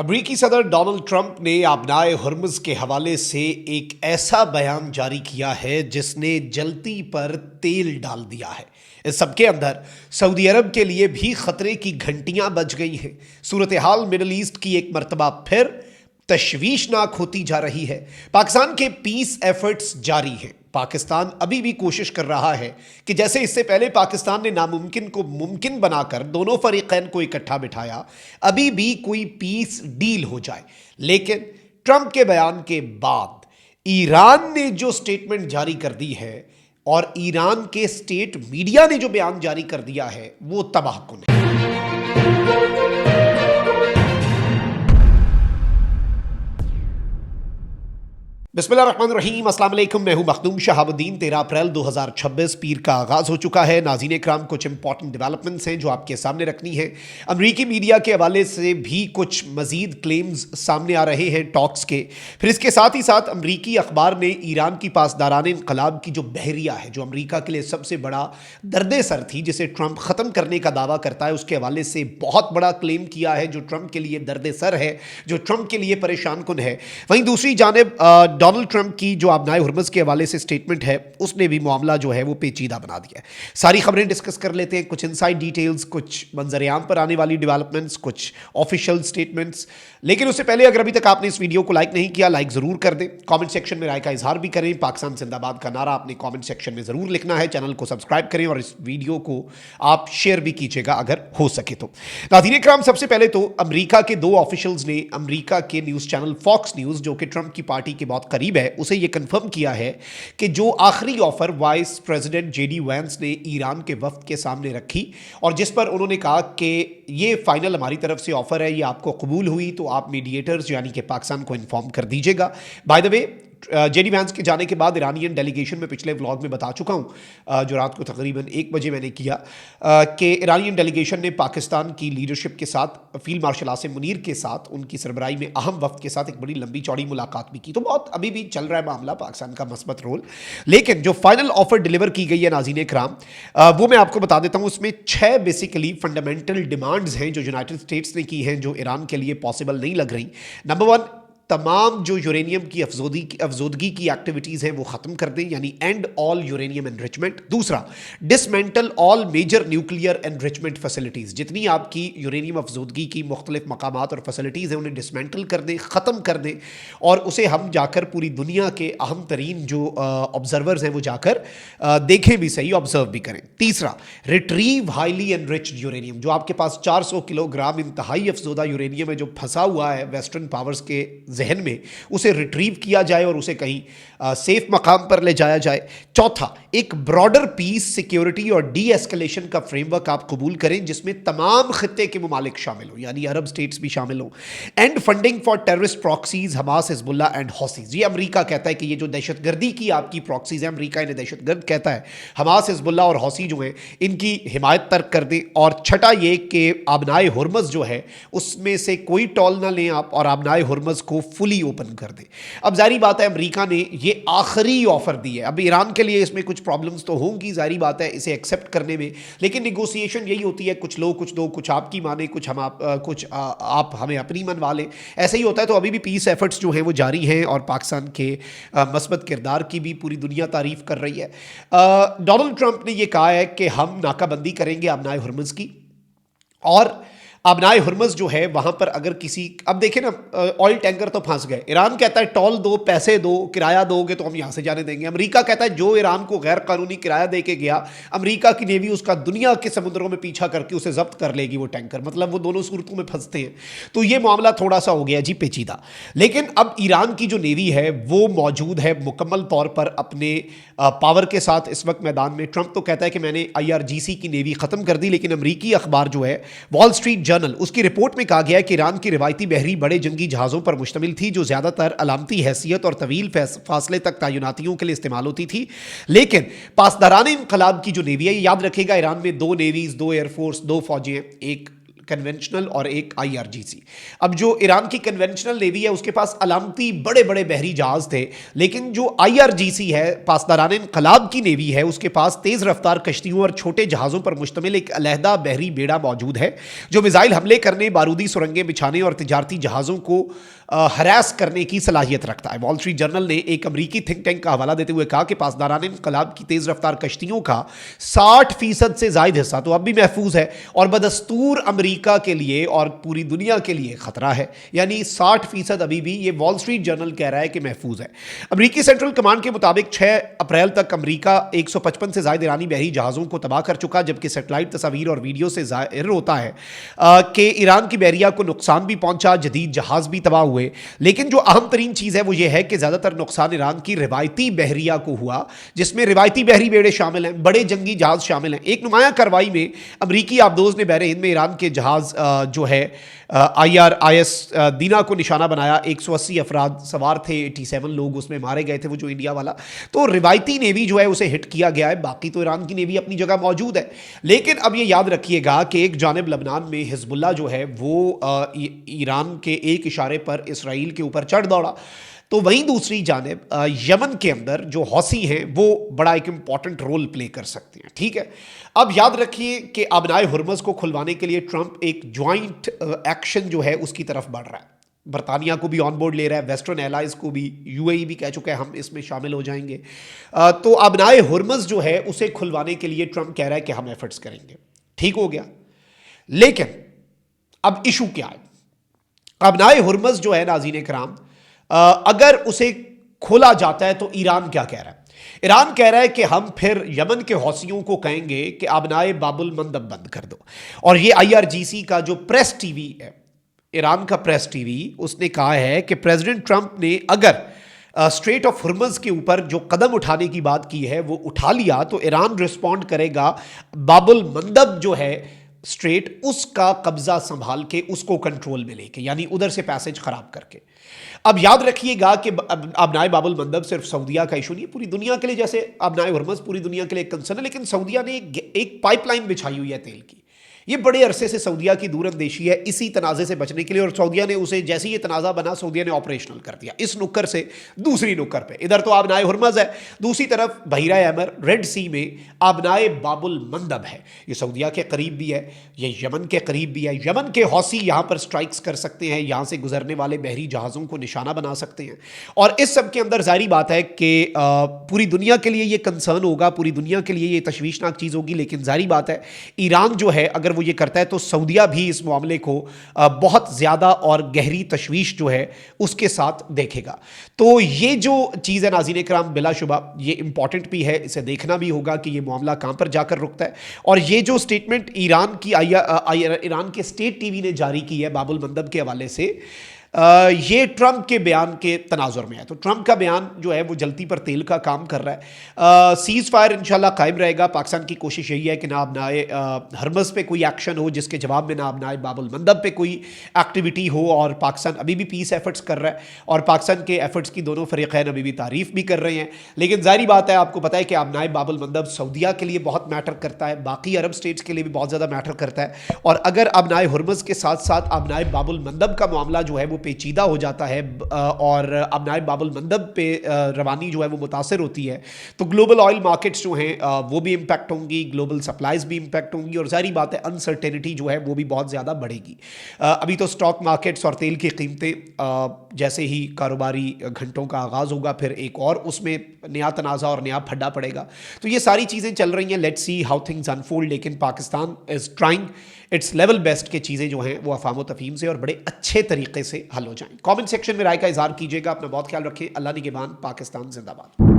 امریکی صدر Donald Trump نے آبنائے ہرمز کے حوالے سے ایک ایسا بیان جاری کیا ہے جس نے جلتی پر تیل ڈال دیا ہے۔ اس سب کے اندر سعودی عرب کے لیے بھی خطرے کی گھنٹیاں بج گئی ہیں۔ صورتحال مڈل ایسٹ کی ایک مرتبہ پھر تشویشناک ہوتی جا رہی ہے۔ پاکستان کے پیس ایفرٹس جاری ہیں۔ پاکستان ابھی بھی کوشش کر رہا ہے کہ جیسے اس سے پہلے پاکستان نے ناممکن کو ممکن بنا کر دونوں فریقین کو اکٹھا بٹھایا، ابھی بھی کوئی پیس ڈیل ہو جائے۔ لیکن ٹرمپ کے بیان کے بعد ایران نے جو سٹیٹمنٹ جاری کر دی ہے اور ایران کے سٹیٹ میڈیا نے جو بیان جاری کر دیا ہے وہ تباہ کن ہے۔ بسم اللہ الرحمن الرحیم، السلام علیکم، میں ہوں مخدوم شہاب الدین۔ 13 اپریل 2026 پیر کا آغاز ہو چکا ہے۔ ناظرین اکرام، کچھ امپورٹنٹ ڈیولپمنٹس ہیں جو آپ کے سامنے رکھنی ہیں۔ امریکی میڈیا کے حوالے سے بھی کچھ مزید کلیمز سامنے آ رہے ہیں ٹاکس کے۔ پھر اس کے ساتھ ہی ساتھ امریکی اخبار نے ایران کی پاسداران انقلاب کی جو بحریہ ہے، جو امریکہ کے لیے سب سے بڑا درد سر تھی، جسے ٹرمپ ختم کرنے کا دعویٰ کرتا ہے، اس کے حوالے سے بہت بڑا کلیم کیا ہے جو ٹرمپ کے لیے درد سر ہے، جو ٹرمپ کے لیے پریشان کن ہے۔ وہیں دوسری جانب ڈونلڈ ٹرمپ کی جو آبنائے ہرمز کے حوالے سے سٹیٹمنٹ ہے، اس نے بھی معاملہ جو ہے وہ پیچیدہ بنا دیا ہے۔ ساری خبریں ڈسکس کر لیتے ہیں، کچھ انسائڈ ڈیٹیلز، کچھ منظر عام پر آنے والی ڈیولپمنٹس، کچھ آفیشیل سٹیٹمنٹس۔ لیکن اس سے پہلے اگر ابھی تک آپ نے اس ویڈیو کو لائک نہیں کیا، لائک ضرور کر دیں، کامنٹ سیکشن میں رائے کا اظہار بھی کریں۔ پاکستان زندہ باد کا نعرہ آپ نے کامنٹ سیکشن میں ضرور لکھنا ہے۔ چینل کو سبسکرائب کریں اور اس ویڈیو کو آپ شیئر بھی کیجیے گا اگر ہو سکے تو۔ ناظرین اکرام، سب سے پہلے تو امریکہ کے دو آفیشلز نے امریکہ کے نیوز چینل فاکس نیوز، جو کہ ٹرمپ کی پارٹی کے بہت قریب ہے، اسے یہ کنفرم کیا ہے کہ جو آخری offer vice president J D Vance نے ایران کے وفد کے سامنے رکھی اور جس پر انہوں نے کہا کہ یہ فائنل ہماری طرف سے آفر ہے، یہ آپ کو قبول ہوئی تو آپ میڈیٹرز یعنی کہ پاکستان کو انفارم کر دیجیے گا۔ By the way, J D Vance کے جانے کے بعد ایرانین ڈیلیگیشن میں پچھلے ولاگ میں بتا چکا ہوں، جو رات کو تقریباً 1 بجے میں نے کیا، کہ ایرانین ڈیلیگیشن نے پاکستان کی لیڈرشپ کے ساتھ، فیلڈ مارشل عاصم منیر کے ساتھ، ان کی سربراہی میں اہم وفد کے ساتھ ایک بڑی لمبی چوڑی ملاقات بھی کی۔ تو بہت ابھی بھی چل رہا ہے معاملہ، پاکستان کا مثبت رول۔ لیکن جو فائنل آفر ڈیلیور کی گئی ہے ناظرین کرام، وہ میں آپ کو بتا دیتا ہوں۔ اس میں 6 بیسیکلی فنڈامنٹل ڈیمانڈز ہیں جو یونائٹڈ اسٹیٹس نے کی ہیں، جو ایران کے لیے پاسبل نہیں لگ رہی۔ نمبر 1، تمام جو یورینیم کی افزودگی کی ایکٹیویٹیز ہیں وہ ختم کر دیں، یعنی اینڈ آل یورینیم انریچمنٹ۔ دوسرا، dismantle all major nuclear enrichment facilities, جتنی آپ کی یورینیم افزودگی کی مختلف مقامات اور فیسلٹیز ہیں انہیں ڈسمینٹل کر دیں، ختم کر دیں، اور اسے ہم جا کر پوری دنیا کے اہم ترین جو آبزرورز ہیں وہ جا کر دیکھیں بھی صحیح، آبزرو بھی کریں۔ تیسرا، ریٹریو ہائیلی انریچڈ یورینیم، جو آپ کے پاس 400 کلو گرام انتہائی افزودہ یورینیم ہے جو پھنسا ہوا ہے ویسٹرن پاورز کے ذہن میں، اسے ریٹریو کیا جائے اور اسے کہیں سیف مقام پر لے جایا جائے۔ چوتھا، ایک براڈر پیس، سیکیورٹی اور ڈی ایسکلیشن کا فریم ورک آپ قبول کریں جس میں تمام خطے کے ممالک شامل ہوں، یعنی عرب سٹیٹس بھی شامل ہوں۔ And funding for terrorist proxies, Hamas, حزب اللہ اینڈ حوثیز۔ یہ امریکہ کہتا ہے کہ یہ جو دہشت گردی کی آپ کی پراکسیز ہیں، امریکہ انہیں دہشت گرد کہتا ہے، حماس، حزب اللہ اور حوثی جو ہیں ان کی حمایت ترک کر دیں۔ اور چھٹا یہ کہ آبنائے ہرمز جو ہے اس میں سے کوئی ٹول نہ لیں آپ، اور آبنائے ہرمز کو فلی اوپن کر دیں۔ اب ظاہری بات ہے امریکہ نے یہ آخری آفر دی ہے، اب ایران کے لیے اس میں کچھ پرابلمز تو ہوں گی، ظاہری بات ہے اسے ایکسیپٹ کرنے میں، لیکن نیگوسیشن یہی ہوتی ہے، کچھ لو کچھ دو، کچھ آپ کی مانیں، کچھ آپ ہمیں اپنی منوا لیں، ایسا ہی ہوتا ہے۔ تو ابھی بھی پیس ایفرٹس جو ہیں وہ جاری ہیں اور پاکستان کے مثبت کردار کی بھی پوری دنیا تعریف کر رہی ہے۔ ڈونلڈ ٹرمپ نے یہ کہا ہے کہ ہم ناکہ بندی کریں گے آبنائے ہرمز کی، اور آبنائے ہرمز جو ہے وہاں پر اگر کسی، اب دیکھیں نا، آئل ٹینکر تو پھنس گئے، ایران کہتا ہے ٹول دو، پیسے دو، کرایہ دو گے تو ہم یہاں سے جانے دیں گے۔ امریکہ کہتا ہے جو ایران کو غیر قانونی کرایہ دے کے گیا، امریکہ کی نیوی اس کا دنیا کے سمندروں میں پیچھا کر کے اسے ضبط کر لے گی وہ ٹینکر، مطلب وہ دونوں صورتوں میں پھنستے ہیں۔ تو یہ معاملہ تھوڑا سا ہو گیا جی پیچیدہ۔ لیکن اب ایران کی جو نیوی ہے وہ موجود ہے مکمل طور پر اپنے پاور کے ساتھ اس وقت میدان میں۔ ٹرمپ تو کہتا ہے کہ میں نے IRGC کی نیوی ختم کر دی، لیکن امریکی اخبار جو ہے وال اسٹریٹ جرنل، اس کی رپورٹ میں کہا گیا ہے کہ ایران کی روایتی بحری بڑے جنگی جہازوں پر مشتمل تھی جو زیادہ تر علامتی حیثیت اور طویل فاصلے تک تعیناتیوں کے لیے استعمال ہوتی تھی۔ لیکن پاسداران انقلاب کی جو نیوی ہے، یاد رکھے گا ایران میں 2 نیویز، 2 ایئر فورس، 2 فوجیں ہیں، ایک کنونشنل اور ایک IRGC. اب جو ایران کی کنونشنل نیوی ہے اس کے پاس علامتی بڑے بڑے بحری جہاز تھے، لیکن جو IRGC ہے پاسداران انقلاب کی نیوی ہے اس کے پاس تیز رفتار کشتیوں اور چھوٹے جہازوں پر مشتمل ایک علیحدہ بحری بیڑا موجود ہے جو میزائل حملے کرنے، بارودی سرنگیں بچھانے اور تجارتی جہازوں کو ہراس کرنے کی صلاحیت رکھتا ہے. وال اسٹریٹ جرنل نے ایک امریکی تھنک ٹینک کا حوالہ دیتے ہوئے کہا کہ پاسداران انقلاب کی تیز رفتار کشتیوں کا 60% سے زائد حصہ تو اب بھی محفوظ ہے اور بدستور امریکہ کے لیے اور پوری دنیا کے لیے خطرہ ہے. یعنی 60% ابھی بھی یہ وال اسٹریٹ جرنل کہہ رہا ہے کہ محفوظ ہے. امریکی سینٹرل کمانڈ کے مطابق 6 اپریل تک امریکہ 155 سے زائد ایرانی بحری جہازوں کو تباہ کر چکا، جبکہ سیٹلائٹ تصاویر اور ویڈیو سے ظاہر ہوتا ہے کہ ایران کی بحریہ کو نقصان بھی پہنچا، جدید جہاز بھی تباہ ہوئے. لیکن جو اہم ترین چیز ہے وہ یہ ہے کہ زیادہ تر نقصان ایران کی روایتی بحریہ کو ہوا، جس میں روایتی بحری بیڑے شامل ہیں، بڑے جنگی جہاز شامل ہیں. ایک نمایاں کارروائی میں امریکی آبدوز نے بحر ہند میں ایران کے جہاز جو ہے IRIS دینا کو نشانہ بنایا. 180 افراد سوار تھے، 87 لوگ اس میں مارے گئے تھے، وہ جو انڈیا والا. تو روایتی نیوی جو ہے اسے ہٹ کیا گیا ہے، باقی تو ایران کی نیوی اپنی جگہ موجود ہے. لیکن اب یہ یاد رکھیے گا کہ ایک جانب لبنان میں حزب اللہ جو ہے وہ ایران کے ایک اشارے پر اسرائیل کے اوپر چڑھ دوڑا، تو وہیں دوسری جانب یمن کے اندر جو حوثی ہیں وہ بڑا ایک امپورٹنٹ رول پلے کر سکتے ہیں. ٹھیک ہے، اب یاد رکھیے کہ آبنائے ہرمز کو کھلوانے کے لیے ٹرمپ ایک جوائنٹ ایکشن جو ہے اس کی طرف بڑھ رہا ہے. برطانیہ کو بھی آن بورڈ لے رہا ہے، ویسٹرن ایلائز کو بھی، UAE بھی کہہ چکا ہے ہم اس میں شامل ہو جائیں گے. تو آبنائے ہرمز جو ہے اسے کھلوانے کے لیے ٹرمپ کہہ رہا ہے کہ ہم ایفرٹس کریں گے. ٹھیک ہو گیا، لیکن اب ایشو کیا ہے؟ آبنائے ہرمز جو ہے ناظرین کرام، اگر اسے کھولا جاتا ہے تو ایران کیا کہہ رہا ہے؟ ایران کہہ رہا ہے کہ ہم پھر یمن کے حوثیوں کو کہیں گے کہ آبنائے باب المندب بند کر دو. اور یہ IRGC کا جو پریس ٹی وی ہے، ایران کا پریس ٹی وی، اس نے کہا ہے کہ پریزیڈنٹ ٹرمپ نے اگر اسٹریٹ آف ہرمز کے اوپر جو قدم اٹھانے کی بات کی ہے وہ اٹھا لیا تو ایران رسپونڈ کرے گا باب المندب جو ہے اسٹریٹ، اس کا قبضہ سنبھال کے اس کو کنٹرول میں لے کے، یعنی ادھر سے پیسج خراب کر کے. اب یاد رکھیے گا کہ آبنائے باب المندب صرف سعودیہ کا ایشو نہیں ہے، پوری دنیا کے لیے. جیسے آبنائے ہرمز پوری دنیا کے لیے ایک کنسرن ہے، لیکن سعودیہ نے ایک پائپ لائن بچھائی ہوئی ہے تیل کی. یہ بڑے عرصے سے سعودیہ کی دور اندیشی ہے اسی تنازع سے بچنے کے لیے، اور سعودیہ نے اسے جیسے یہ تنازع بنا سعودیہ نے آپریشنل کر دیا اس نکر سے دوسری نکر پہ. ادھر تو آبنائے ہرمز ہے، دوسری طرف بحیرہ احمر ریڈ سی میں آبنائے باب المندب ہے. یہ سعودیہ کے قریب بھی ہے، یہ یمن کے قریب بھی ہے. یمن کے حوثی یہاں پر سٹرائکس کر سکتے ہیں، یہاں سے گزرنے والے بحری جہازوں کو نشانہ بنا سکتے ہیں. اور اس سب کے اندر ظاہری بات ہے کہ پوری دنیا کے لیے یہ کنسرن ہوگا، پوری دنیا کے لیے یہ تشویشناک چیز ہوگی. لیکن ظاہری بات ہے ایران جو ہے اگر وہ یہ کرتا ہے تو سعودیہ بھی اس معاملے کو بہت زیادہ اور گہری تشویش جو ہے اس کے ساتھ دیکھے گا. تو یہ جو چیز ہے ناظرین کرام بلا شبہ یہ امپورٹنٹ بھی ہے، اسے دیکھنا بھی ہوگا کہ یہ معاملہ کہاں پر جا کر رکتا ہے. اور یہ جو سٹیٹمنٹ ایران کے اسٹیٹ ٹی وی نے جاری کی ہے باب المندب کے حوالے سے، یہ ٹرمپ کے بیان کے تناظر میں ہے. تو ٹرمپ کا بیان جو ہے وہ جلتی پر تیل کا کام کر رہا ہے. سیز فائر انشاءاللہ قائم رہے گا. پاکستان کی کوشش یہی ہے کہ نہ آبنائے ہرمز پہ کوئی ایکشن ہو جس کے جواب میں نہ آبنائے باب المندب پہ کوئی ایکٹیویٹی ہو. اور پاکستان ابھی بھی پیس ایفرٹس کر رہا ہے اور پاکستان کے ایفرٹس کی دونوں فریقین ابھی بھی تعریف بھی کر رہے ہیں. لیکن ظاہری بات ہے، آپ کو پتہ ہے کہ آبنائے باب المندب سعودیہ کے لیے بہت میٹر کرتا ہے، باقی عرب اسٹیٹس کے لیے بھی بہت زیادہ میٹر کرتا ہے. اور اگر آبنائے ہرمز کے ساتھ ساتھ آبنائے باب المندب کا معاملہ جو ہے وہ پیچیدہ ہو جاتا ہے اور آبنائے باب المندب پہ روانی جو ہے وہ متاثر ہوتی ہے تو گلوبل آئل مارکیٹس جو ہیں وہ بھی امپیکٹ ہوں گی، گلوبل سپلائز بھی امپیکٹ ہوں گی، اور ظاہری بات ہے انسرٹینٹی جو ہے وہ بھی بہت زیادہ بڑھے گی. ابھی تو سٹاک مارکیٹس اور تیل کی قیمتیں جیسے ہی کاروباری گھنٹوں کا آغاز ہوگا پھر ایک اور اس میں نیا تنازع اور نیا پھڈا پڑے گا. تو یہ ساری چیزیں چل رہی ہیں، let's see how things unfold. لیکن Pakistan is trying its level best کہ چیزیں جو ہیں وہ افہام و تفہیم سے اور بڑے اچھے طریقے سے حل ہو جائیں. کامنٹ سیکشن میں رائے کا اظہار کیجیے گا. اپنا بہت خیال رکھیں. اللہ نگہبان. پاکستان زندہ باد.